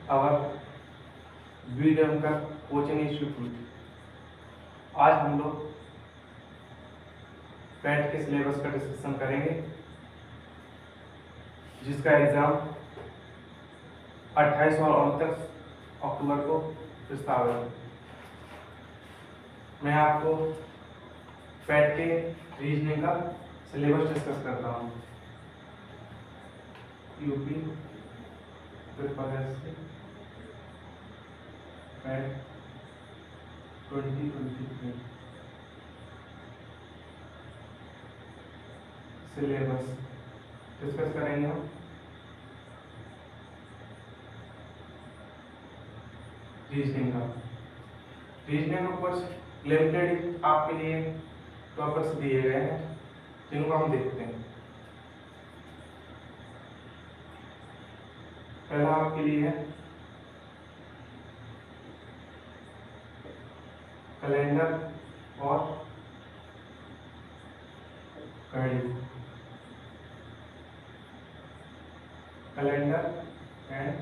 our BDM का coaching institute. आज हम लोग पैट के सिलेबस का डिस्कशन करेंगे, जिसका एग्जाम 28 और 29 अक्टूबर को प्रस्तावित है। मैं आपको पैट के रीजनिंग का सिलेबस डिस्कस करता हूँ। UP triple S PAT 2023 syllabus discuss करेंगे हम। रीजनिंग में कुछ लिमिटेड आपके लिए टॉपिक्स दिए गए हैं, जिनको हम देखते हैं। पहला आपके लिए है कैलेंडर और घड़ी। Calendar and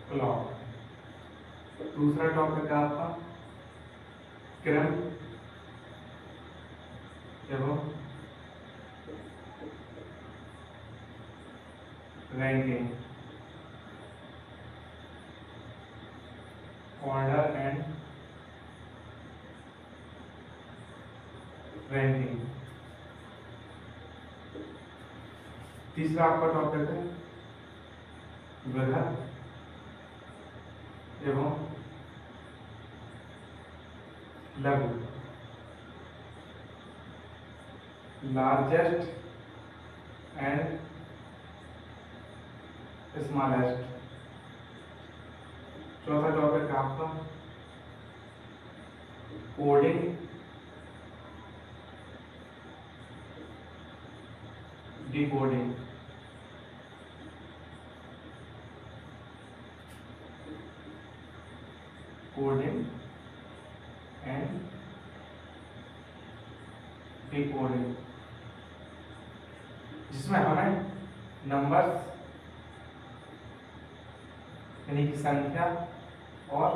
clock. दूसरा टॉपिक है आपका क्रम एवं रैंकिंग, ऑर्डर एंड रैंकिंग। तीसरा आपका टॉपिक है बृहद एवं लघु, लार्जेस्ट एंड स्मॉलेस्ट। चौथा टॉपिक आपका coding decoding. Coding and decoding, जिसमें हमें नंबर्स यानी कि संख्या और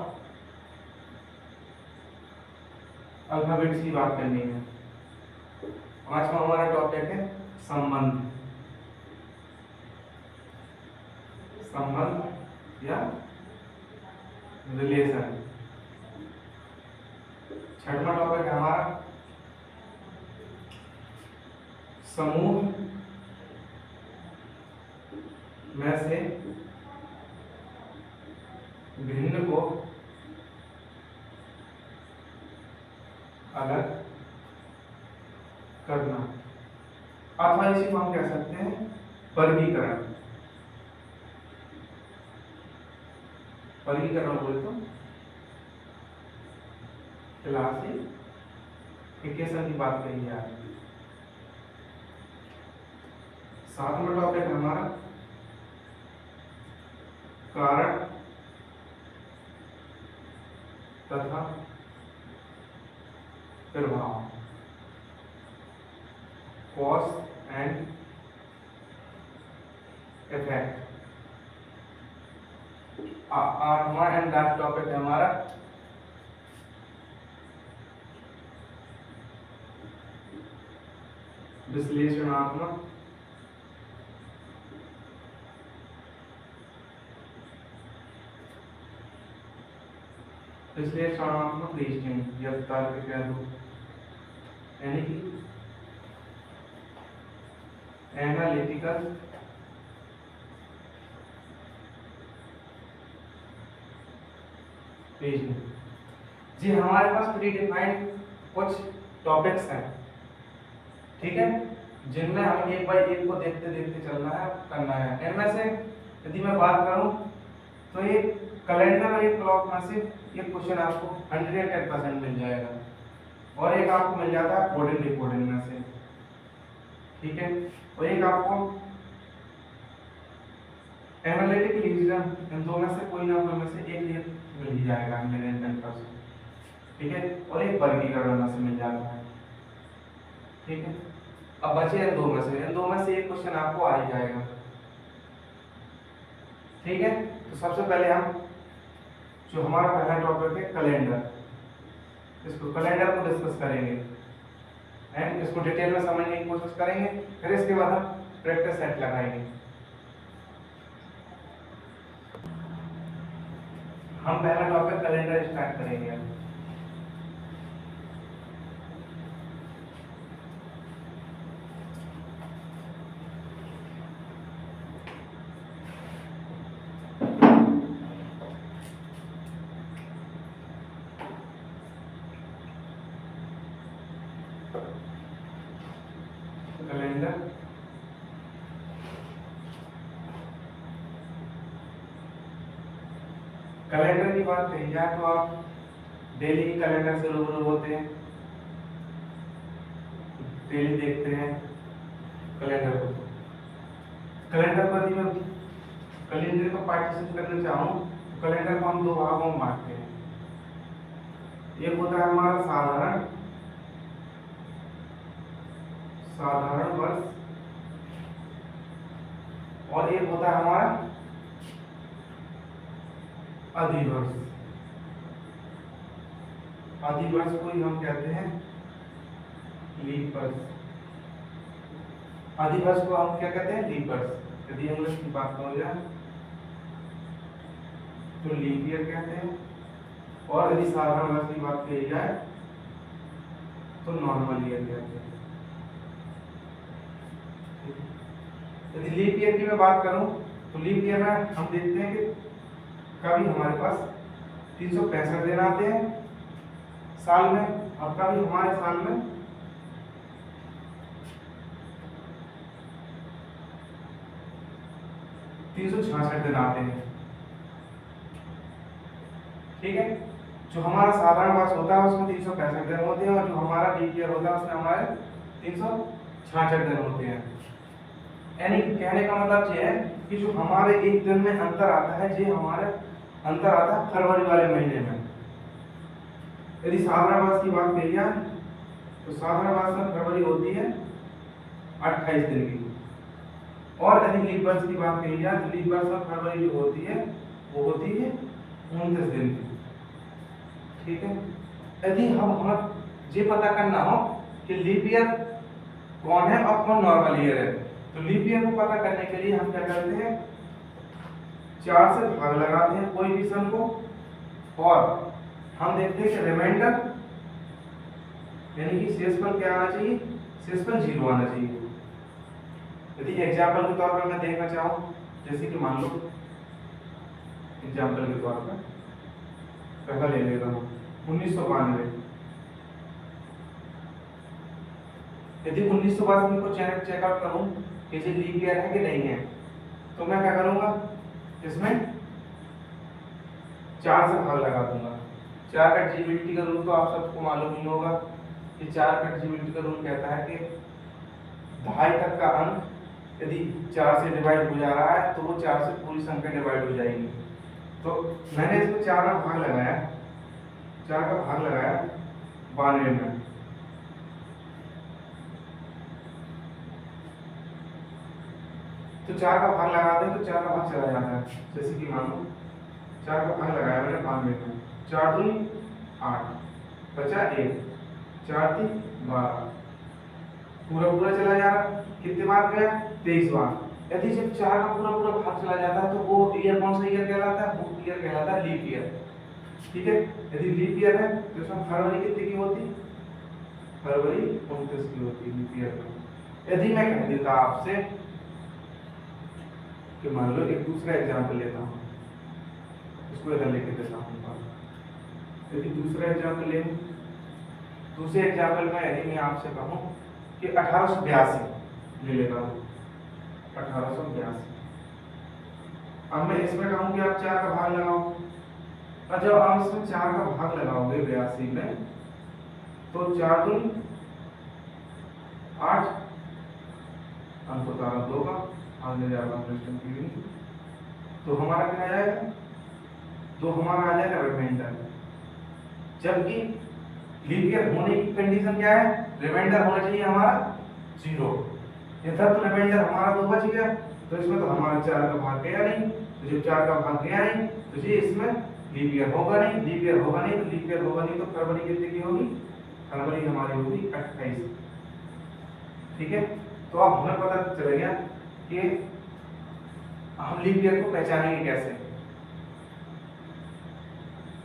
अल्फाबेट्स की बात करनी है। पांचवा हमारा टॉपिक है संबंध या रिलेशन। छठवां टॉपिक है हमारा समूह में से भिन्न को अलग करना, अथवा इसी को हम कह सकते हैं वर्गीकरण। वर्गीकरण बोले तो क्लासिफिकेशन की बात कही जा रही है। सातवां टॉपिक हमारा कारण तथा प्रभाव, कॉज एंड इफेक्ट। आठवां एंड लास्ट टॉपिक है हमारा विश्लेषणात्मक रीजनिंग या तर्क कह दो, यानी कि एनालिटिकल रीजनिंग। जी हमारे पास प्री डिफाइंड कुछ टॉपिक्स हैं, ठीक है, जिनमें हमें एक बाय एक को देखते देखते चलना है, करना है। इनमें से यदि मैं बात करूं तो ये कैलेंडर और एक क्लॉक में से ये क्वेश्चन आपको 110% मिल जाएगा, और एक आपको मिल जाता है कोडिंग डिकोडिंग में से, ठीक है, और एक आपको एनालिटिकल रीजन। इन दो में से कोई ना कोई में से एक मिल ही जाएगा 110%, ठीक है, और एक वर्गीकरण में से मिल जाता है, ठीक है। अब बचे इन दो में से एक क्वेश्चन आपको आ ही जाएगा। ठीक है, तो सबसे पहले हम जो हमारा पहला टॉपिक है कैलेंडर, इसको कैलेंडर को डिस्कस करेंगे एंड इसको डिटेल में समझने की कोशिश करेंगे। फिर इसके बाद हम प्रैक्टिस सेट लगाएंगे। हम पहला टॉपिक कैलेंडर स्टार्ट करेंगे। कैलेंडर कैलेंडर की बात कही जाए तो आप डेली की कैलेंडर से रूबरू होते हैं, डेली देखते हैं कैलेंडर को। कैलेंडर को यदि मैं कैलेंडर को पार्टीशन करना चाहूँ तो कैलेंडर को हम दो भागों में बांटते हैं। एक होता है हमारा साधारण वर्ष और एक होता है हमारा अधिवर्ष। अधिवर्ष को ही हम कहते हैं लीप वर्ष। अधिवर्ष को हम क्या कहते हैं? लीप वर्ष। यदि इंग्लिश की बात हो जाए तो लीप ईयर कहते हैं, और यदि साधारण वर्ष की बात कही जाए तो नॉर्मल ईयर कहते हैं। यदि लीप ईयर की मैं बात करूं तो लीप ईयर में हम देखते हैं कि कभी हमारे पास 365 दिन आते हैं साल में, और कभी हमारे साल में 366 दिन आते हैं। ठीक है, जो हमारा साधारण वर्ष होता है उसमें 365 दिन होते हैं, और जो हमारा लीप ईयर होता है उसमें हमारे 366 दिन होते हैं। यानी कहने का मतलब ये है कि जो हमारे एक दिन में अंतर आता है, ये हमारे अंतर आता है फरवरी वाले महीने में। यदि साधारण वर्ष की बात कही जाए तो साधारण वर्ष में फरवरी होती है 28 दिन की, और यदि लीप वर्ष की बात कही जाए तो लीप वर्ष में फरवरी जो होती है वो होती है 29 दिन की। ठीक है, यदि हमें ये पता करना हो कि लीप ईयर कौन है और कौन नॉर्मल ईयर है, तो लीप ईयर को पता करने के लिए हम क्या करते हैं, 4 से भाग लगाते हैं कोई भी सन को, और हम देखते हैं कि रिमाइंडर यानी कि शेषफल क्या आना चाहिए, शेषफल 0 आना चाहिए। यदि एग्जाम्पल के तौर पर मैं देखना चाहूँ, जैसे कि मान लो एग्जाम्पल के तौर पर पहला ले लेता हूँ 1992। यदि 1992 को चेकआउट करूँ कि ये लीप ईयर है कि नहीं है, तो मैं क्या करूँगा, इसमें 4 से भाग लगा दूंगा। 4 का डिविजिबिलिटी का रूल तो आप सबको मालूम ही होगा कि 4 का डिविजिबिलिटी का रूल कहता है कि 2.5 तक का अंक यदि 4 से डिवाइड हो जा रहा है तो वो 4 से पूरी संख्या डिवाइड हो जाएगी। तो मैंने इसको 4 का भाग लगाया, 4 का भाग लगाया 92 में। तो 4 का भाग लगाते हैं तो 4 का भाग चला जाता है। जैसे कि मान लो 4 का भाग लगाया मैंने 92 में, 4 दूनी 8, बचा 1, 4 3 12, पूरा पूरा चला जा रहा। कितने बार गया? 23 बार। यदि जब 4 का पूरा पूरा भाग चला जाता है तो वो ईयर कौन सा ईयर कहलाता है? वो ईयर कहलाता है लीप ईयर। ठीक है, यदि लीप ईयर है तो इसमें फरवरी कितने की होती? फरवरी 29 की होती है लीप ईयर में। यदि मैं कह देता आपसे कि मान लो एक दूसरा एग्जाम्पल लेता हूँ, इसको इधर लेके देता हूँ। यदि दूसरा एग्जाम्पल ले, दूसरे एग्जाम्पल में यदि मैं आपसे कहूँ कि 1882 ले लेता हूँ, 1882। अब मैं इसमें कहूँ कि आप 4 का भाग लगाओ, और जब आप इसमें 4 का भाग लगाओगे 82 में, तो 4 दूनी 8, अंक उतारा 2 का, आगे जाएगा तो हमारा क्या आ जाएगा? तो हमारा आ जाएगा रिमाइंडर। जबकि लीप ईयर होने की कंडीशन क्या है? रिमाइंडर होना चाहिए हमारा 0। इधर तो रिमाइंडर हमारा 2 बच गया, तो इसमें तो हमारा 4 का भाग गया नहीं, तो जब 4 का भाग गया नहीं तो जी इसमें लीप ईयर होगा नहीं, लीप ईयर होगा नहीं तो लीप ईयर होगा नहीं तो फरवरी कितने की होगी, फरवरी हमारी होगी 28। ठीक है, तो अब हमें पता चल गया कि हम लीप ईयर को पहचानेंगे कैसे।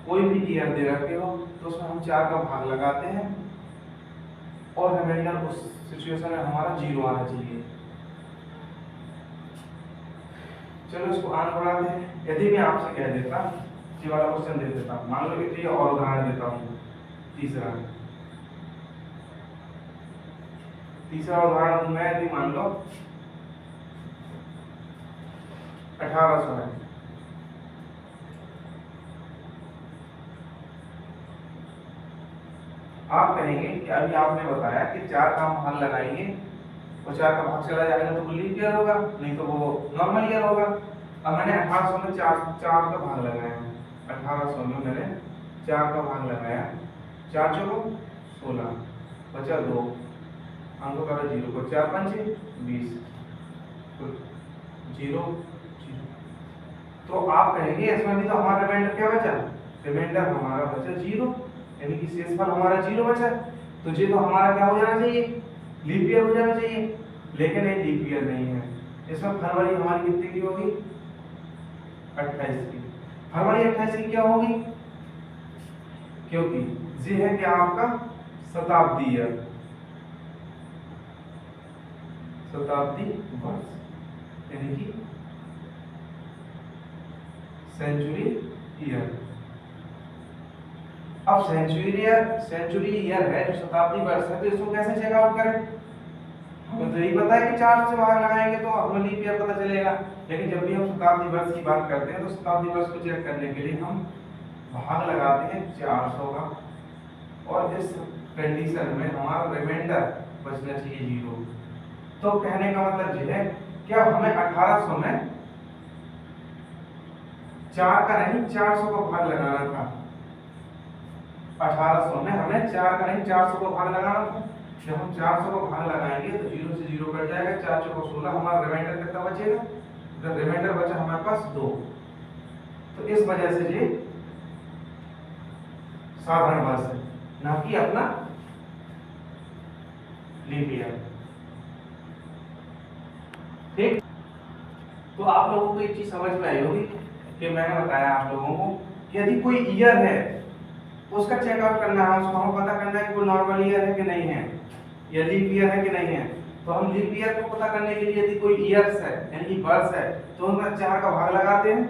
कोई भी ईयर दे रखे हो तो उसमें हम 4 का भाग लगाते हैं और रिमाइंडर उस सिचुएशन में हमारा 0 आना चाहिए। चलो इसको आगे बढ़ाते हैं। यदि मैं आपसे कह देता, ये वाला क्वेश्चन दे देता, मान लो कि ये और उदाहरण देता हूँ, तीसरा उदाहरण मैं यदि मान लो 1800 है, आप कहेंगे कि अभी आपने बताया कि 4 का हम भाग लगाएंगे और 4 का भाग चला जाएगा तो वो लीप ईयर होगा, नहीं तो वो नॉर्मल ईयर होगा। अब मैंने 1800 में 4 का भाग लगाया, 1800 में मैंने 4 का भाग लगाया, 4 चौको 16, बचा 2 अंकों का 0 को 4 पंचे 20, तो 0 0। तो आप कहेंगे इसमें भी तो हमारा रिमाइंडर क्या बचा, रिमाइंडर हमारा बचा 0, यानी कि शेषफल हमारा 0 बचा। तो ये तो हमारा क्या हो जाना चाहिए, लीप ईयर हो जाना चाहिए, लेकिन ये लीप ईयर नहीं है। इसमें फरवरी हमारी कितने की होगी, 28 की। फरवरी 28 की क्या होगी, क्योंकि ये है क्या आपका शताब्दी ईयर, शताब्दी वर्ष, यानी कि सेंचुरी ईयर। अब सेंचुरी ईयर है जो शताब्दी वर्ष है, तो इसको कैसे चेक आउट करें, हमें तो यही पता है कि 4 से भाग लगाएंगे तो हमें लीप ईयर पता चलेगा। लेकिन जब भी हम शताब्दी वर्ष की बात करते हैं तो शताब्दी वर्ष को चेक करने के लिए हम भाग लगाते हैं 400 का, और इस कंडीशन में हमारा रिमाइंडर बचना चाहिए 0। तो कहने का मतलब ये है कि अब हमें 1800 में 4 का नहीं 400 का भाग लगाना था। 1800 में हमें 4 का नहीं 400 का भाग लगाना था। जब हम 400 का भाग लगाएंगे तो 0 से 0 कट जाएगा, 4 चौको 16, हमारा रिमाइंडर कितना बचेगा, तो रिमाइंडर बचा हमारे पास 2। तो इस वजह से ये साधारण वर्ष है, ना कि अपना लीप ईयर। ठीक, तो आप लोगों को एक चीज समझ में आई होगी कि मैंने बताया आप लोगों को कि यदि कोई ईयर है उसका चेकआउट करना है, उसको हमें पता करना है कि वो नॉर्मल ईयर है कि नहीं है, या लीप ईयर है कि नहीं है। तो हम लीप ईयर को पता करने के लिए यदि कोई ईयर्स है यानी कि वर्ष है तो उनका 4 का भाग लगाते हैं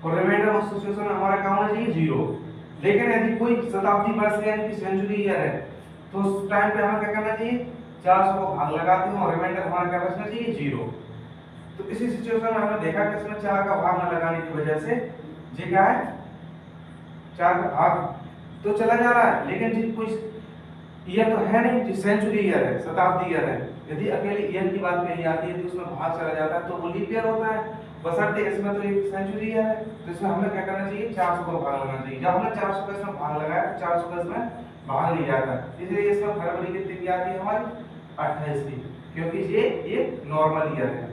और रिमाइंडर उस सिचुएशन में हमारा क्या होना चाहिए, 0। लेकिन यदि कोई शताब्दी वर्ष है यानी कि सेंचुरी ईयर है तो उस टाइम पे हमें क्या करना चाहिए, 400 को भाग लगाते हैं और रिमाइंडर हमारा क्या बचना चाहिए, 0। तो इसी सिचुएशन में हमने देखा कि इसमें 4 का भाग न लगाने की वजह से ये क्या है, 4 का भाग तो चला जा रहा है, लेकिन जी कोई ईयर तो है नहीं, जो सेंचुरी ईयर है, शताब्दी ईयर है। यदि अकेले ईयर की बात कही जाती है तो उसमें भाग चला जाता है तो वो लीप ईयर होता है, बशर्ते इसमें तो एक सेंचुरी ईयर है। तो इसमें हमें क्या करना चाहिए, 400 का भाग लगाना चाहिए। जब हमने 400 का इसमें भाग लगाया तो 400 का इसमें भाग नहीं जाता, इसलिए इसमें फरवरी कितनी की आती है हमारी, 28 की, क्योंकि ये नॉर्मल ईयर है।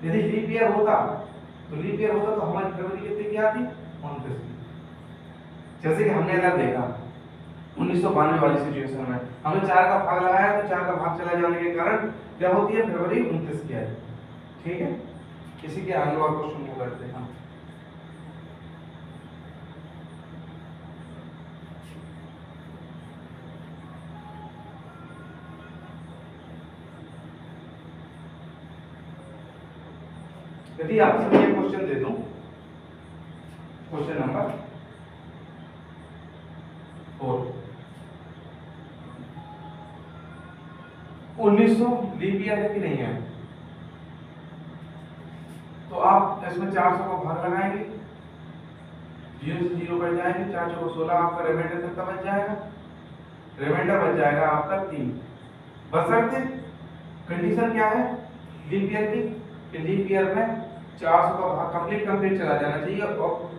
यदि लीप ईयर होता तो हमारी फरवरी कितनी की आती, 29 की। जैसे कि हमने इधर देखा 1992 वाली सिचुएशन में हमने 4 का भाग लगाया तो 4 का भाग चला जाने के कारण क्या होती है, फरवरी 29 की आई। ठीक है, इसी के आगे और क्वेश्चन को करते हैं हम। यदि आपसे मैं क्वेश्चन दे दूं, क्वेश्चन नंबर 4, 1900 लीप ईयर है कि नहीं है, तो आप इसमें 400 का भाग लगाएंगे, 0 से 0 कट जाएंगे, 4 चौको 16, आपका रिमाइंडर कितना बच जाएगा, रिमाइंडर बच जाएगा आपका 3। बशर्ते कंडीशन क्या है लीप ईयर की, कि लीप ईयर में 400 का भाग कंप्लीट चला जाना चाहिए और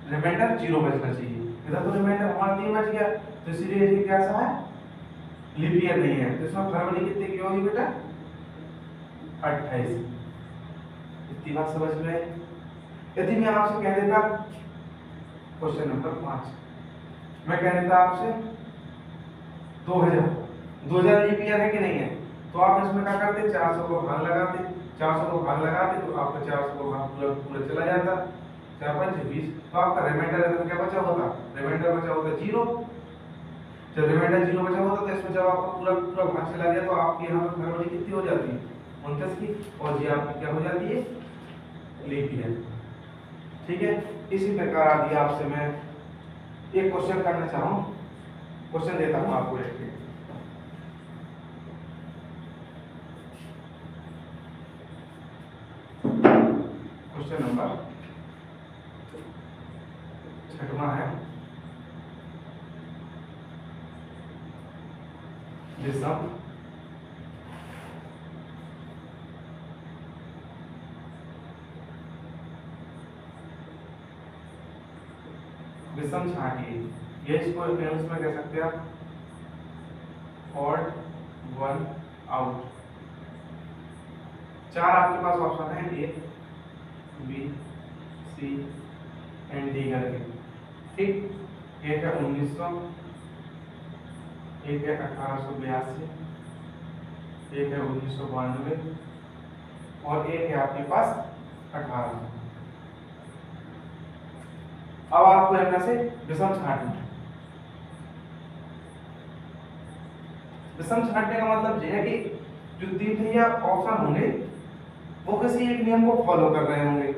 रिमाइंडर 0 बचना चाहिए। इधर तो रिमाइंडर हमारा 3 बच गया, तो इसलिए ये कैसा है, लीप ईयर नहीं है। तो इसमें फरवरी कितने की होगी बेटा, 28। इतनी बात समझ में आई। यदि मैं आपसे कह देता क्वेश्चन नंबर 5, मैं कह देता आपसे 2000 लीप ईयर है कि नहीं है, तो आप इसमें क्या करते, 400 को भाग लगाते, 400 को भाग लगाते तो आपका 400 को भाग पूरा पूरा चला जाता, 4 5 20, तो आपका रिमाइंडर क्या बचा होता, रिमाइंडर बचा होता 0। जब रिमाइंडर 0 बचा होता तो इसमें जब आपका पूरा पूरा भाग चला गया तो आपकी यहाँ पर फरवरी कितनी हो जाती है, 29 की, और ये आपकी क्या हो जाती है, लीप ईयर। ठीक है, इसी प्रकार आदि आपसे मैं एक क्वेश्चन करना चाहूँ, क्वेश्चन देता हूँ आपको एक। क्वेश्चन नंबर 6वां है, विषम विषम छांटिए, ये इसको इंग्लिश में कह सकते हैं आप ऑड वन आउट। 4 आपके पास ऑप्शन है, A B C and D करके। ठीक, एक है 1900, एक है 1882, एक है 1992 और एक है आपके पास 1800। अब आपको इनमें से विषम छांटना है। विषम छांटने का मतलब यह है कि जो 3 ऑप्शन होंगे वो किसी एक नियम को फॉलो कर रहे होंगे।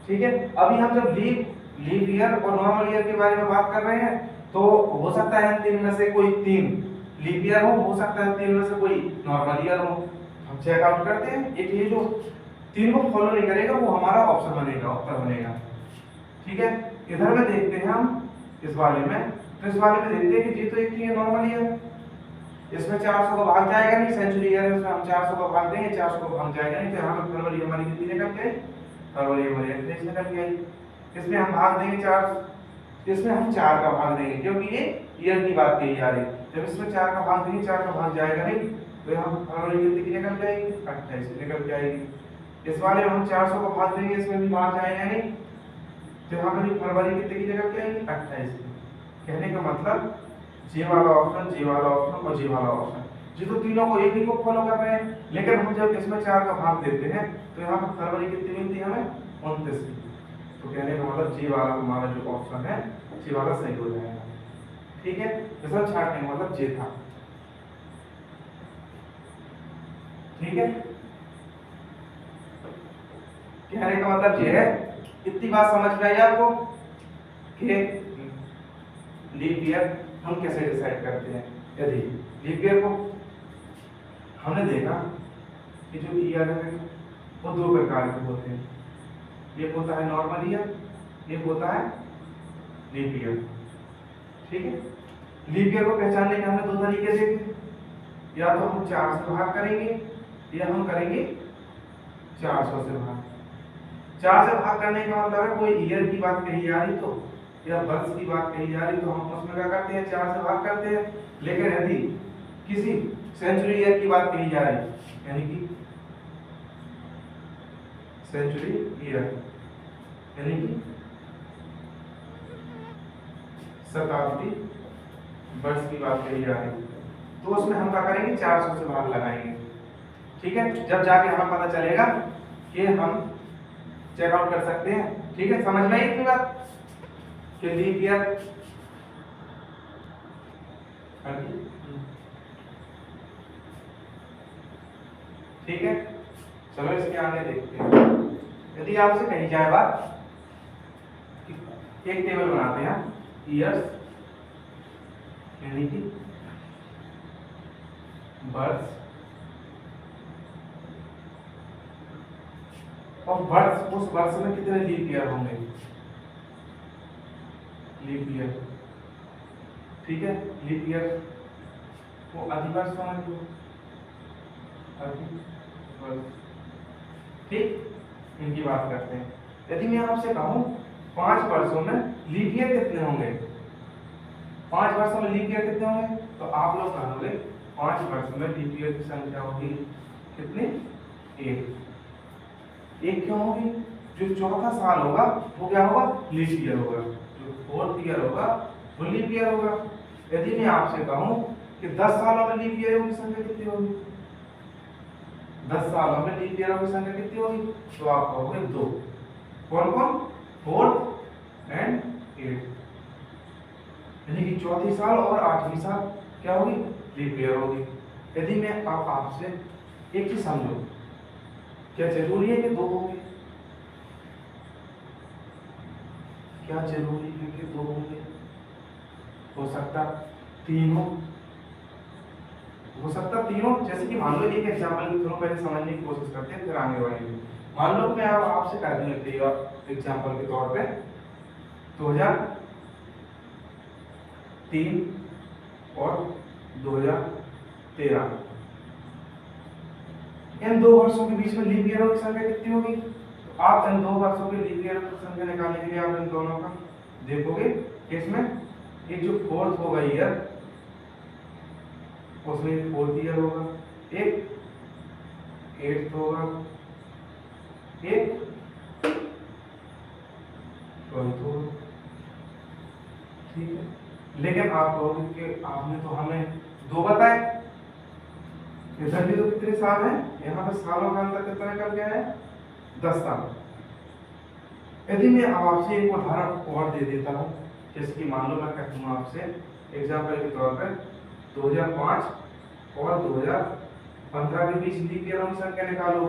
ठीक है, अभी हम जब लीप ईयर और नॉर्मल ईयर के बारे में बात कर रहे हैं तो हो सकता है 3 में से कोई 3 लीप ईयर हो सकता है 3 में से कोई नॉर्मल ईयर हो। हम चेक आउट करते हैं, एक ये जो 3 को फॉलो नहीं करेगा वो हमारा ऑप्शन बनेगा, उत्तर बनेगा। ठीक है, इधर में देखते हैं हम इस वाले में, तो इस वाले में देखते हैं कि ये तो एक ही नॉर्मल ईयर, इसमें 400 को भाग जाएगा नहीं, सेंचुरी ईयर इसमें हम 400 को भाग देंगे, 400 को भाग जाएगा नहीं, तो यहाँ पे फरवरी हमारी कितनी निकल गई, फरवरी हमारी 28 निकल गई। इसमें हम भाग देंगे 4, इसमें हम 4 का भाग देंगे क्योंकि ये ईयर की बात कही जा रही है। जब इसमें 4 का भाग देंगे, 4 का भाग जाएगा नहीं, तो यहाँ फरवरी कितनी निकल जाएगी, 28 निकल जाएगी। इस वाले में हम 400 को भाग देंगे, इसमें भी भाग जाएगा नहीं, तो यहाँ पर फरवरी कितने की निकल जाएगी, 28। कहने का मतलब जे वाला ऑप्शन, जे वाला ऑप्शन और जे वाला ऑप्शन, जी तो तीनों को एक ही को फॉलो कर रहे हैं, लेकिन हम जब इसमें 4 का भाग देते हैं तो यहाँ पर फरवरी कितनी मिलती है हमें, 29 की। तो कहने का मतलब जे वाला हमारा जो ऑप्शन है, जे वाला सही हो जाएगा। ठीक है, रिजल्ट छांटने का मतलब जे था। ठीक है, कहने का मतलब ये है, इतनी बात समझ में आई आपको कि लीप ईयर हम कैसे डिसाइड करते हैं। यदि लीप ईयर को हमने देखा कि जो ईयर है वो 2 प्रकार के होते हैं, एक होता है नॉर्मल ईयर, एक होता है लीप ईयर। ठीक है, लीप ईयर को पहचानने के हमने 2 तरीके देखे, या तो हम 4 से भाग करेंगे या हम करेंगे 400 से भाग। 4 से भाग करने का मतलब है कोई ईयर की बात कही जा रही तो, या वर्ष की बात कही जा रही तो हम उसमें क्या करते हैं, 4 से भाग करते हैं। लेकिन यदि किसी सेंचुरी ईयर की बात कही जा रही, यानी कि सेंचुरी ईयर यानी कि शताब्दी वर्ष की बात कही जा रही, तो उसमें हम क्या करेंगे, 400 से भाग लगाएंगे। ठीक है, जब जाके हमें पता चलेगा कि हम चेक आउट कर सकते हैं। ठीक है, समझ में आई इतनी बात कि लीप ईयर ठीक है। चलो इसके आगे देखते हैं। यदि आपसे कही जाए बात, एक टेबल बनाते हैं ईयर्स यानी कि बर्थ और वर्ष, उस वर्ष में कितने लीप ईयर होंगे, लीप ईयर। ठीक है, लीप ईयर को अधिवर्ष समझ लो, अधिवर्ष। ठीक, इनकी बात करते हैं। यदि मैं आपसे कहूं 5 वर्षों में लीप ईयर कितने होंगे, 5 वर्षों में लीप ईयर कितने होंगे, तो आप लोग कहोगे 5 वर्षों में लीप ईयर की संख्या होगी कितनी, 1। एक क्यों होगी, जो चौथा साल होगा वो क्या होगा, लीप ईयर होगा, जो फोर्थ ईयर होगा वो लीप ईयर होगा। यदि मैं आपसे कहूं कि 10 सालों में लीप ईयर की संख्या कितनी होगी, 10 सालों में लीप ईयर की संख्या कितनी होगी, तो आप कहोगे 2। कौन कौन, फोर्थ एंड एट, यानी कि चौथी साल और 8वीं साल क्या होगी, लीप ईयर होगी। यदि मैं आपसे एक चीज समझो, क्या जरूरी है कि 2 होंगे, क्या जरूरी है कि 2 होंगे, हो सकता 3 हो सकता 3 हो। जैसे कि मान लो एक एग्जांपल थोड़ा पहले समझने की कोशिश करते हैं फिर आगे बढ़ेंगे। मान लो मैं अब आपसे कर लेते हैं एग्जांपल के तौर पे 2003 और 2013, इन 2 वर्षों के बीच में लीप ईयर की संख्या कितनी होगी, तो आप इन 2 वर्षों के लीप ईयर की संख्या निकालने के लिए आप इन दोनों का देखोगे कि इसमें एक जो फोर्थ होगा ईयर उसमें फोर्थ ईयर होगा, एक एट्थ होगा, एक 12th होगा, ठीक है। लेकिन आप कहोगे कि आपने तो हमें 2 बताए, इधर भी तो कितने साल हैं, यहाँ पे सालों का अंतर कितना निकल गया है, 10 साल। यदि मैं अब आपसे एक उदाहरण और दे देता हूँ, जैसे कि मान लो मैं कहता हूँ आपसे एग्जाम्पल के तौर पर 2005 और 2015 के बीच लीप ईयर की संख्या निकालो,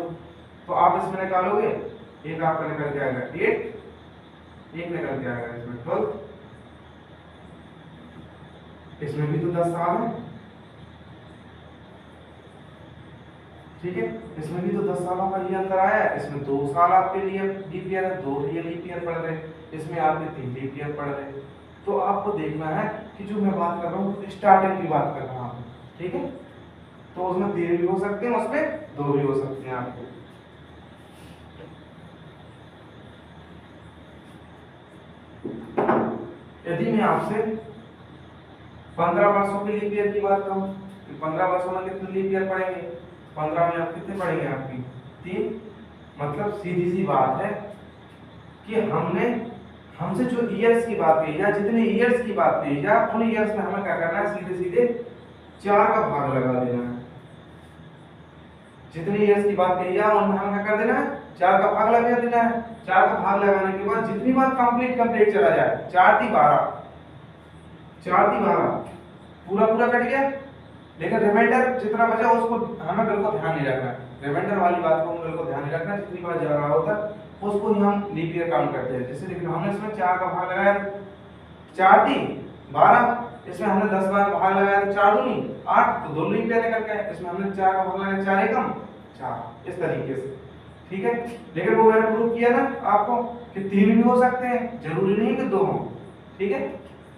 तो आप इसमें निकालोगे, एक आपका निकल के आएगा 8, एक निकल के आएगा इसमें 12, इसमें भी तो 10 साल है, ठीक है, इसमें भी तो 10 सालों का ही अंतर आया है। इसमें 2 साल आपके लिए लीप ईयर है, 2 रियल लीप ईयर पड़ रहे, इसमें आपके 3 लीप ईयर पड़ रहे। तो आपको देखना है कि जो मैं बात कर रहा हूँ स्टार्टिंग की बात कर रहा हूँ, ठीक है, तो उसमें 3 भी हो सकते हैं, उसमें 2 भी हो सकते हैं आपको। यदि मैं आपसे 15 वर्षों के लीप ईयर की बात कहूँ, 15 वर्षों में कितने लीप ईयर पड़ेंगे, 15 में आप कितने पड़ेंगे, आपकी 3। मतलब सीधी सी बात है कि हमसे जो ईयर्स की बात कही जाए, जितने ईयर्स की बात कही जाए, उन ईयर्स में हमें क्या करना है, सीधे सीधे 4 का भाग लगा देना है। जितने ईयर्स की बात कही जाए उनमें हमें क्या कर देना है, 4 का भाग लगा देना है। 4 का भाग लगाने के बाद जितनी बार कंप्लीट चला जाए, 4 × 12, 4 × 12 पूरा कट गया, लेकिन रिमाइंडर जितना बचा उसको हमें बिल्कुल ध्यान नहीं रखना, रिमाइंडर वाली बात को हमें बिल्कुल ध्यान नहीं रखना, जितनी बार जा रहा होता उसको ही हम लीप ईयर काउंट करते हैं। जैसे देखिए हमने इसमें 4 का भाग लगाया, 4 × 3 12, इसमें हमने 10 बार भाग लगाया तो 4 दूनी 8, तो 2 लीप ईयर निकल गए। इसमें हमने 4 का भाग लगाया, 4 एकम 4, इस तरीके से, ठीक है। लेकिन वो मैंने प्रूव किया ना आपको कि 3 भी हो सकते हैं, जरूरी नहीं कि 2 हो, ठीक है।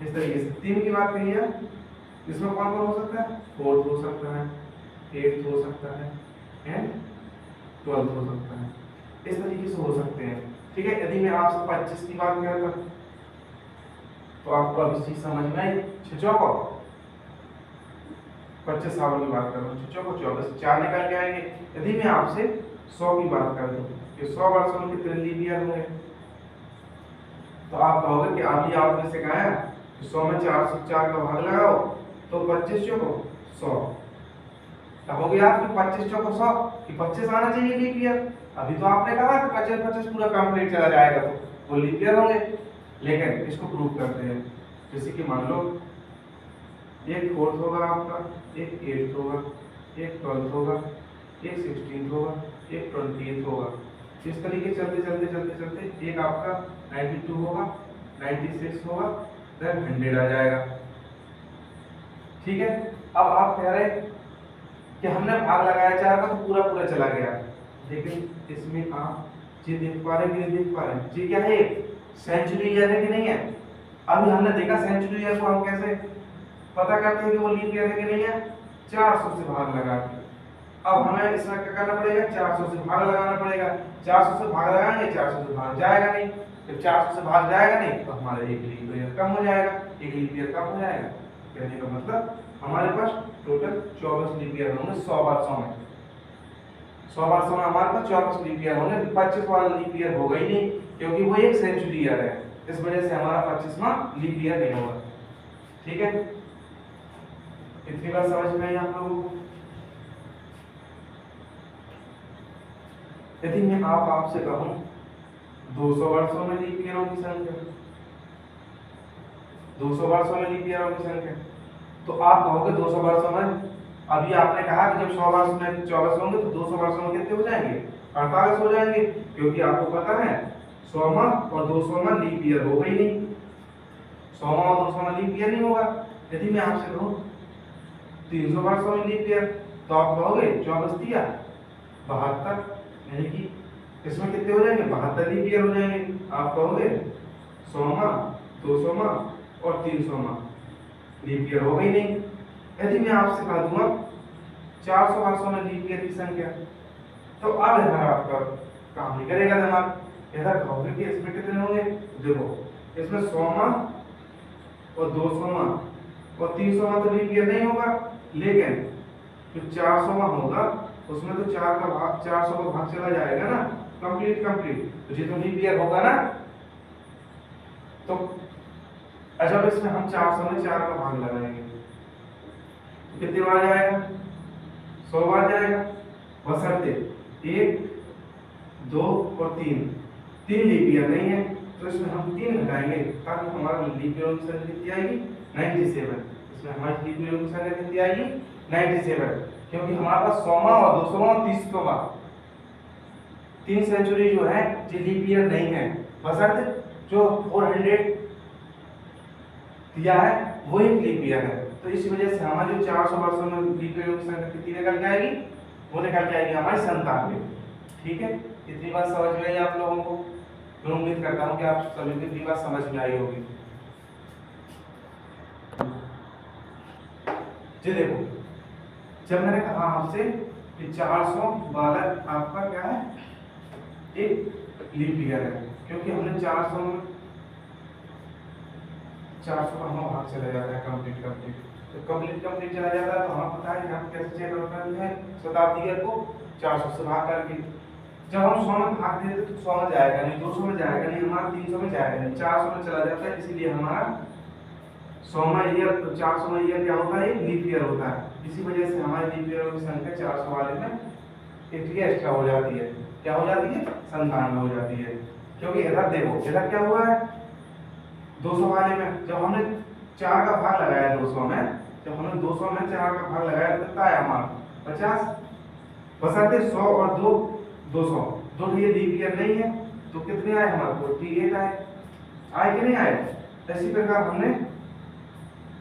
इस तरीके से 3 की बात कही है, इसमें कौन कौन हो सकता है, 4th हो सकता है, 8th हो सकता है एंड 12th हो सकता है, इस तरीके से हो सकते हैं, ठीक है। यदि मैं आपसे 25 की बात करता तो आपको अब इस चीज समझ में आई, 6 को 25 सालों की बात कर रहा हूँ, 6 को 24, 4 निकल के आएंगे। यदि मैं आपसे 100 की बात कर दूं कि 100 वर्षों में कितने लीप ईयर होंगे, तो आप कहोगे कि अभी आपने सिखाया 100 में 404 का भाग लगाओ तो 25 को 100, तब हो गया आपकी 25 को 100 कि 25 आना चाहिए लीप ईयर। अभी तो आपने कहा कि 25 पूरा कंप्लीट चला जाएगा तो वो लीप ईयर होंगे, लेकिन इसको प्रूव करते हैं। जैसे कि मान लो एक 4th होगा आपका, एक 8th होगा, एक 12th होगा, एक 16th होगा, एक 20th होगा, इस तरीके चलते एक आपका 92 होगा, 96 होगा, फिर 100 आ जाएगा, ठीक है। अब आप कह रहे कि हमने भाग लगाया 4 का तो पूरा चला गया, लेकिन इसमें आप जी देख पा रहे हैं, जी क्या है, सेंचुरी ईयर है कि नहीं है। अभी हमने देखा सेंचुरी ईयर को हम कैसे पता करते हैं कि वो लीप ईयर है कि नहीं है, 400 से भाग लगा के। अब हमें इसमें क्या करना पड़ेगा, 400 से भाग लगाना पड़ेगा, 400 से भाग लगाएंगे, 400 से भाग जाएगा नहीं, जब 400 से भाग जाएगा नहीं तो हमारा एक लीप ईयर कम हो जाएगा, एक लीप ईयर कम हो जाएगा। कहने का मतलब हमारे पास टोटल 24 लीप ईयर होंगे 100 वर्षों में, 100 वर्षों में हमारे पास 24 लीप ईयर होंगे। 25 वाला लीप ईयर होगा ही नहीं, क्योंकि वो एक सेंचुरी ईयर है, इस वजह से हमारा 25वां लीप ईयर नहीं होगा। ठीक है, इतनी बात समझ में आई आप लोगों को? यदि मैं आपसे कहूं 200 वर्षों में लीप ईयरों की संख्या, 200 वर्षों में लीप ईयरों की संख्या, तो आप कहोगे 200 वर्षों में, अभी आपने कहा कि जब 100 वर्ष में 24 होंगे तो 200 वर्षों में कितने हो जाएंगे? 48 हो जाएंगे, क्योंकि आपको पता है 100वां और 200वां लीप ईयर होगा ही नहीं, 100वां और 200वां लीप ईयर नहीं होगा। यदि मैं आपसे कहूं 300 वर्षों में लीप ईयर, तो आप कहोगे 24 दिया 72, यानी कि इसमें कितने हो जाएंगे? 72 लीप ईयर हो जाएंगे। आप कहोगे 100वां, 200वां और 300वां लीप ईयर होगा ही नहीं। यदि मैं आपसे कह दूंगा 400 वर्षों में लीप ईयर की संख्या, तो अब इधर आपका काम नहीं करेगा दिमाग, इधर कहोगे कि इसमें कितने होंगे? देखो, इसमें 100वां और 200वां और 300वां तो लीप ईयर नहीं होगा, लेकिन जो 400वां होगा उसमें तो 400 का भाग चला जाएगा ना, कंप्लीट, तो ये तो लीप ईयर होगा ना। तो जब इसमें हम 400 में 4 का भाग लगाएंगे तो कितने बार जाएगा? 100 बार जाएगा, बशर्ते 1, 2 और 3 लीप ईयर नहीं है, तो इसमें हम 3 घटाएंगे ताकि हमारा लीप ईयर की संख्या कितनी आएगी? 97। इसमें हमारी लीप ईयर की संख्या कितनी आएगी? 97, क्योंकि हमारे पास 100वां और 200वां और 300वां 3 सेंचुरी जो है ये लीप ईयर नहीं है, बशर्ते जो 400 दिया है वो एक लीप ईयर है। तो इस वजह से हमारे जो 400 वर्षों में लीप ईयर की संख्या कितनी निकल के आएगी? वो निकल के आएगी हमारी 97। ठीक है, इतनी बात समझ में आई आप लोगों को? मैं उम्मीद करता हूँ कि आप सभी को इतनी बात समझ में आई होगी। जी देखो, जब मैंने कहा आपसे कि 400 वाला आपका क्या है? एक लीप ईयर है, क्योंकि हमने 400 में 400 का हम भाग चला जाता है कंप्लीट, तो कंप्लीट चला जाता है, तो हमें पता है कि हम कैसे चेक करते हैं शताब्दी ईयर को 400 से भाग करके। जब हम 100 में भाग देते तो 100 में जाएगा नहीं, 200 में जाएगा नहीं, हमारा 300 में जाएगा नहीं, 400 में चला जाता है, इसीलिए हमारा 100वां ईयर, 400वां ईयर क्या होता है? एक लीप ईयर होता है। इसी वजह से हमारे लीप ईयर की संख्या 400 वाले में एक एक्स्ट्रा हो जाती है। क्या हो जाती है? 97 हो जाती है। क्योंकि इधर देखो, इधर क्या हुआ है? 200 वाले में जब हमने 4 का भाग लगाया 200 में, जब हमने 200 में 4 का भाग लगाया तो कितना आया हमारा? 50, बशर्ते 100 और 2 200, दो ये लीप ईयर नहीं है, तो कितने आए हमारे? 48 आए कि नहीं आए? इसी प्रकार हमने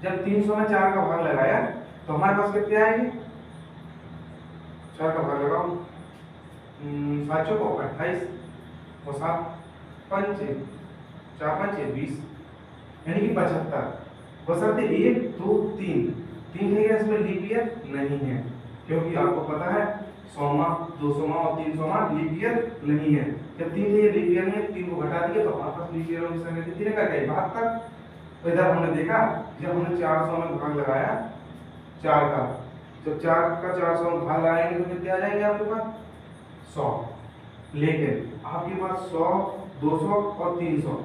जब 300 में 4 का भाग लगाया तो हमारे पास कितने आएंगे? 4 का भाग लगाओ, 7 को 28 और 7 पंचे 4 पंचे 20, यानी कि 75, बशर्ते 1, 2, 3 है, इसमें लीप ईयर नहीं है, क्योंकि आपको पता है 100वां, 200वां और 300वां लीप ईयर नहीं है। जब 3 है लीप ईयर नहीं है, 3 को घटा दिया तो हमारे पास लीप ईयर की संख्या कितनी निकल गई? 72। तो इधर हमने देखा, जब हमने 400 में भाग लगाया 4 का, जब 4 का 400 में भाग लगाएंगे तो कितने आ जाएंगे आपके पास? 100। लेकिन आपके पास 100, 200 और 300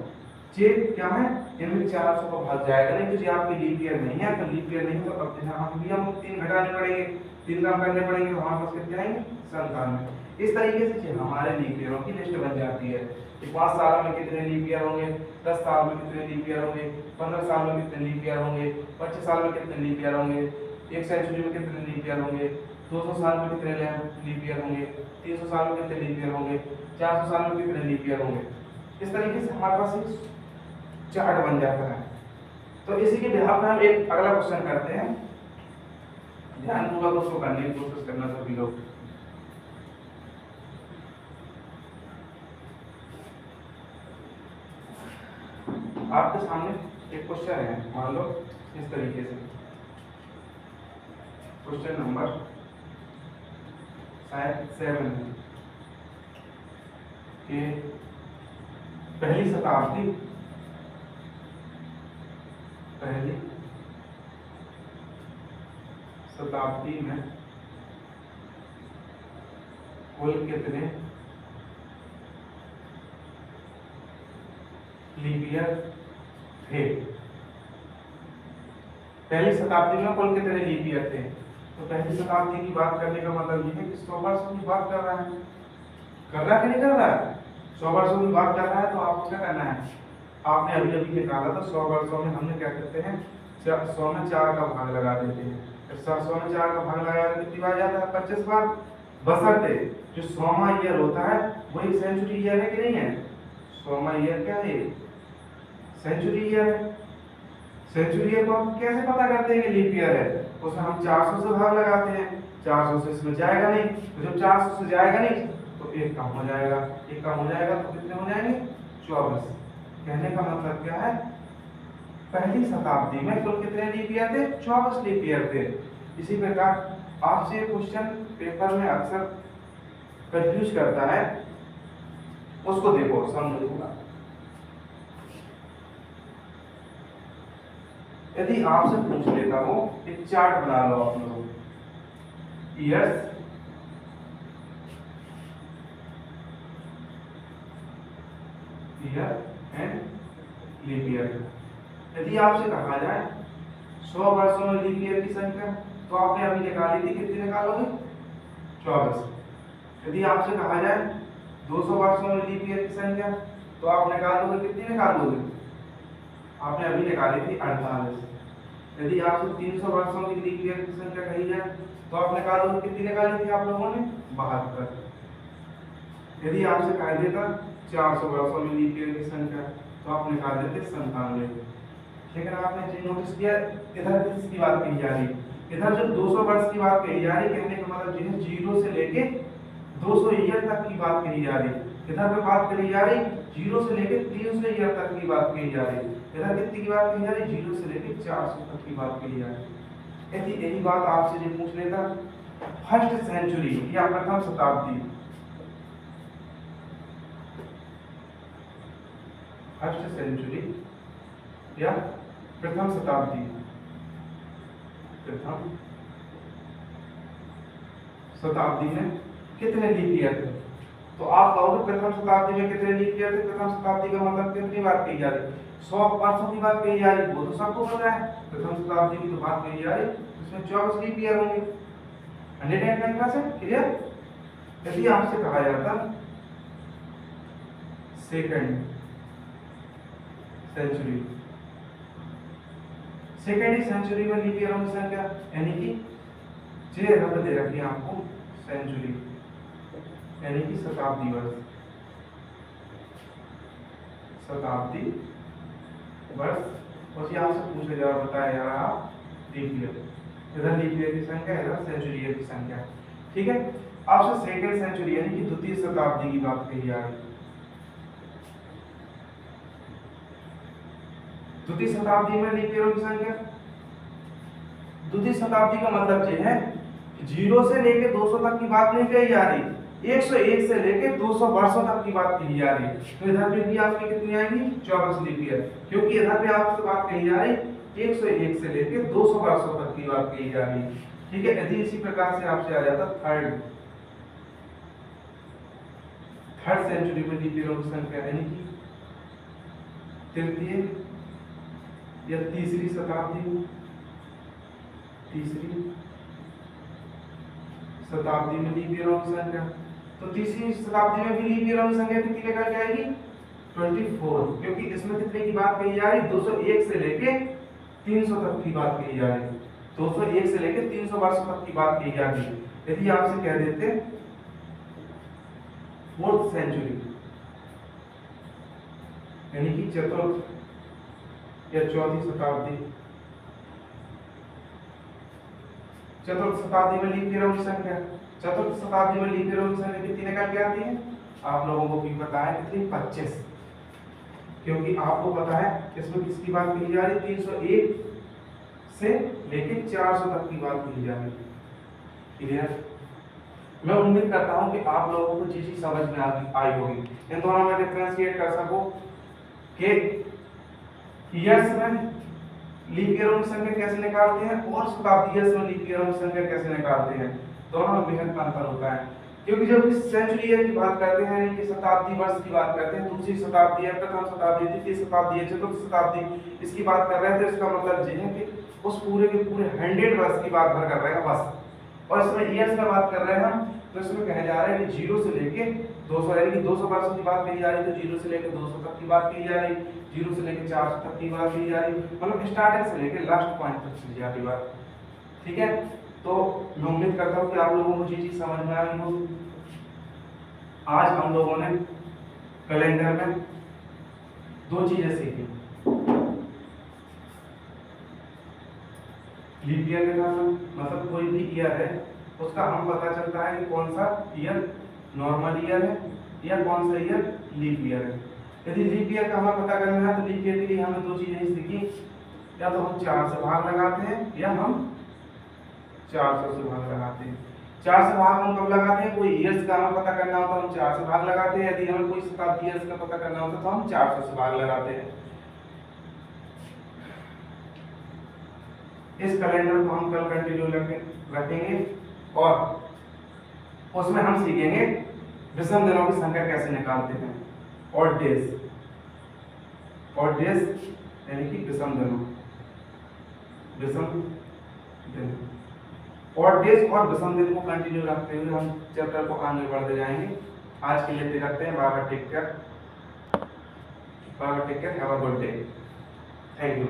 चेक क्या है? इनमें 400 का भाग जाएगा नहीं, तो ये आपके लीप ईयर नहीं है। तो लीप ईयर नहीं तो अब हम 3 घटाने पड़ेंगे, 3 काम करने पड़ेंगे, तो हमारे पास कितने आएंगे? 97। इस तरीके से हमारे लीप ईयरों की लिस्ट बन जाती है कि 5 साल में कितने लीप ईयर होंगे, 10 साल में कितने लीप ईयर होंगे, 15 साल में कितने लीप ईयर होंगे, 25 साल में कितने लीप ईयर होंगे, 1 सेंचुरी में कितने लीप ईयर होंगे, 200 साल में कितने लीप ईयर होंगे, 300 साल में कितने लीप ईयर होंगे, 400 साल में कितने लीप ईयर होंगे। इस तरीके से हमारे पास एक चार्ट बन जाता है। तो इसी के बिहार में हम एक अगला क्वेश्चन करते हैं, ध्यानपूर्वक उसको करने की कोशिश करना सभी लोग। आपके सामने एक क्वेश्चन है, मान लो इस तरीके से, क्वेश्चन नंबर शायद 7 है कि पहली शताब्दी में कुल कितने लीप ईयर थे? पहली शताब्दी में कुल कितने लीप ईयर थे? तो पहली शताब्दी की बात करने का मतलब ये है कि 100 वर्षों की बात कर रहा है। कर रहा है कि नहीं कर रहा है? 100 वर्षों की बात कर रहा है, तो आपको क्या करना है? आपने अभी अभी निकाला था 100 वर्षों में हमने क्या करते हैं, 100 में 4 का भाग लगा देते हैं। 100 में 4 का भाग लगाया तो कितनी बार जाता है? 25 बार। बशर्ते जो 100वां ईयर होता है वही सेंचुरी ईयर है कि नहीं है? 100वां ईयर क्या है? सेंचुरी ईयर है। सेंचुरी ईयर को हम कैसे पता करते हैं कि लीप ईयर है? उसमें हम 400 से भाग लगाते हैं। 400 से इसमें जाएगा नहीं, तो जब 400 से जाएगा नहीं तो एक कम हो जाएगा। एक कम हो जाएगा तो कितने हो जाएंगे? 24। कहने का मतलब क्या है? पहली शताब्दी में कुल कितने लीप ईयर थे? 24 लीप ईयर थे। इसी प्रकार आपसे क्वेश्चन पेपर में अक्सर कंफ्यूज करता है, उसको देखो, समझूंगा। यदि आपसे पूछ लेता हूं, एक चार्ट बना लो आप लोग, years year and leap year. यदि आपसे कहा जाए 100 वर्षों में लीप ईयर की संख्या, तो आपने अभी निकाली थी, कितनी निकालोगे? 24। यदि आपसे कहा जाए 200 वर्षों में लीप ईयर की संख्या, तो आप निकाल दोगे, कितनी निकाल दोगे? आपने अभी निकाली थी 48। यदि आपसे 300 वर्षों की लीप ईयर की संख्या कही जाए, तो आप निकाल दोगे, कितनी निकाली थी आप लोगों ने? 72। यदि आपसे कहा देता 400 वर्षों में लीप ईयर की संख्या, तो आप निकाल देते 97। लेकिन आपने चीज नोटिस किया, इधर किसकी बात कही जा रही है? इधर जो 200 वर्ष की बात कही जा रही है, कहने का मतलब जो है 0 से लेके 200 ईयर तक की बात कही जा रही है। इधर पे बात कही जा रही 0 से लेके 300 ईयर तक की बात कही जा रही है। इधर कितनी की बात कही जा रही? 0 से लेके 400 तक की बात कही जा रही है। यदि यही बात आपसे जो पूछ लेता फर्स्ट सेंचुरी या प्रथम शताब्दी, फर्स्ट सेंचुरी या प्रथम शताब्दी, प्रथम शताब्दी में कितने लीप ईयर थे? तो आप कहोगे प्रथम शताब्दी में कितने लीप ईयर थे? प्रथम शताब्दी का मतलब कितनी बात कही जा रही? 100 वर्षों की बात कही जा रही, वो तो सबको पता है। प्रथम शताब्दी की तो बात कही जा रही, उसमें 24 लीप ईयर होंगे। 110% क्लियर? यदि आपसे कहा जाता सेकंड सेंचुरी, सेकेंड सेंचुरी में लीप ईयरों की संख्या, यानी कि जे रब दे रखी है आपको सेंचुरी, यानी कि शताब्दी वर्ष, शताब्दी वर्ष। और ये आपसे पूछे जा रहा, बताया जा रहा लीप ईयर, इधर लीप ईयर की संख्या, इधर सेंचुरी ईयर की संख्या। ठीक है, आपसे सेकेंड सेंचुरी यानी कि द्वितीय शताब्दी की बात कही जा रही है। द्वितीय शताब्दी में लीप ईयरों की संख्या, द्वितीय शताब्दी का मतलब ये है 0 से लेके 200 तक की बात नहीं कही जा रही, 101 से लेके 200 वर्षों तक की बात कही जा रही है। तो इधर पे भी आपकी कितनी आएगी? 24 लीप ईयर, क्योंकि इधर पे आपसे बात कही जा रही 101 से लेके 200 वर्षों तक की बात कही जा रही है। ठीक है, यदि इसी प्रकार से आपसे आ जाता थर्ड सेंचुरी में लीप ईयरों की संख्या, यानी कि तृतीय या तीसरी शताब्दी, तीसरी शताब्दी में लीप ईयरों की संख्या, तो तीसरी शताब्दी में भी लीप ईयरों की संख्या कितनी लेकर के आएगी? 24, क्योंकि इसमें कितने की बात कही जा रही? 201 से लेके 300 तक की बात कही जा रही, 201 से लेके 300 वर्षों तक की बात कही जा रही। यदि आपसे कह देते फोर्थ सेंचुरी, यानी कि चतुर्थ या चौथी शताब्दी, चतुर्थ शताब्दी में लीप ईयरों की संख्या, चतुर्थ शताब्दी में लीप ईयरों की संख्या कितनी निकल के आती है? आप लोगों को भी पता है कितनी? 25, क्योंकि आपको पता है इसमें किसकी बात कही जा रही? 301 से लेके 400 तक की बात कही जा रही। क्लियर? मैं उम्मीद करता हूं कि आप लोगों को चीज समझ में आई होगी। इन दोनों में डिफरेंशिएट कर सको कि ईयर्स में लीप ईयरों की संख्या कैसे निकालते हैं और शताब्दी में लीप ईयरों की संख्या कैसे निकालते हैं, दोनों में बेहद अंतर होता है। क्योंकि जब इस सेंचुरी ईयर की बात करते हैं कि शताब्दी वर्ष की बात करते हैं, दूसरी शताब्दी है, प्रथम शताब्दी, द्वितीय शताब्दी है, चतुर्थ शताब्दी, इसकी बात कर रहे हैं, तो इसका मतलब ये है कि उस पूरे के पूरे 100 वर्ष की बात भर कर रहे हैं बस। और इसमें ईयर्स में बात कर रहे हैं हम, तो इसमें कहा जा रहा है कि 0 से लेके 200, यानी कि 200 वर्षों की बात कही जा रही है, तो 0 से लेके 200 तक की बात की जा रही, 0 से लेके 400 तक की बात की जा रही, मतलब स्टार्टिंग से लेके लास्ट पॉइंट तक की जा रही बात। ठीक है, तो मैं उम्मीद करता हूँ कि आप लोगों को ये चीज समझ में आई हो। आज हम लोगों ने कैलेंडर में 2 चीजें सीखी, लीप ईयर निकालना, मतलब कोई भी ईयर है उसका हम पता चलता है कि कौन सा ईयर नॉर्मल ईयर है या कौन सा ईयर लीप ईयर है। यदि लीप ईयर का हमें पता करना है तो लीप ईयर के लिए हमें 2 चीजें ही सीखी, या तो हम 4 से भाग लगाते हैं या हम 400 से भाग लगाते हैं। 4 से भाग हम कब लगाते हैं, कोई ईयर्स का हमें पता करना होता है हम 4 से भाग लगाते हैं, यदि हमें कोई शताब्दी ईयर्स का पता करना होता है तो हम 400 से भाग लगाते हैं। इस कैलेंडर को हम कल कंटिन्यू रखेंगे और उसमें हम सीखेंगे विषम दिनों की संख्या कैसे निकालते हैं, और डेज यानी कि विषम दिन, और डेज और विषम दिन को कंटिन्यू रखते हुए हम चैप्टर को आगे बढ़ते जाएंगे। आज के लिए रखते हैं, bye bye, take care, have a good day, thank you.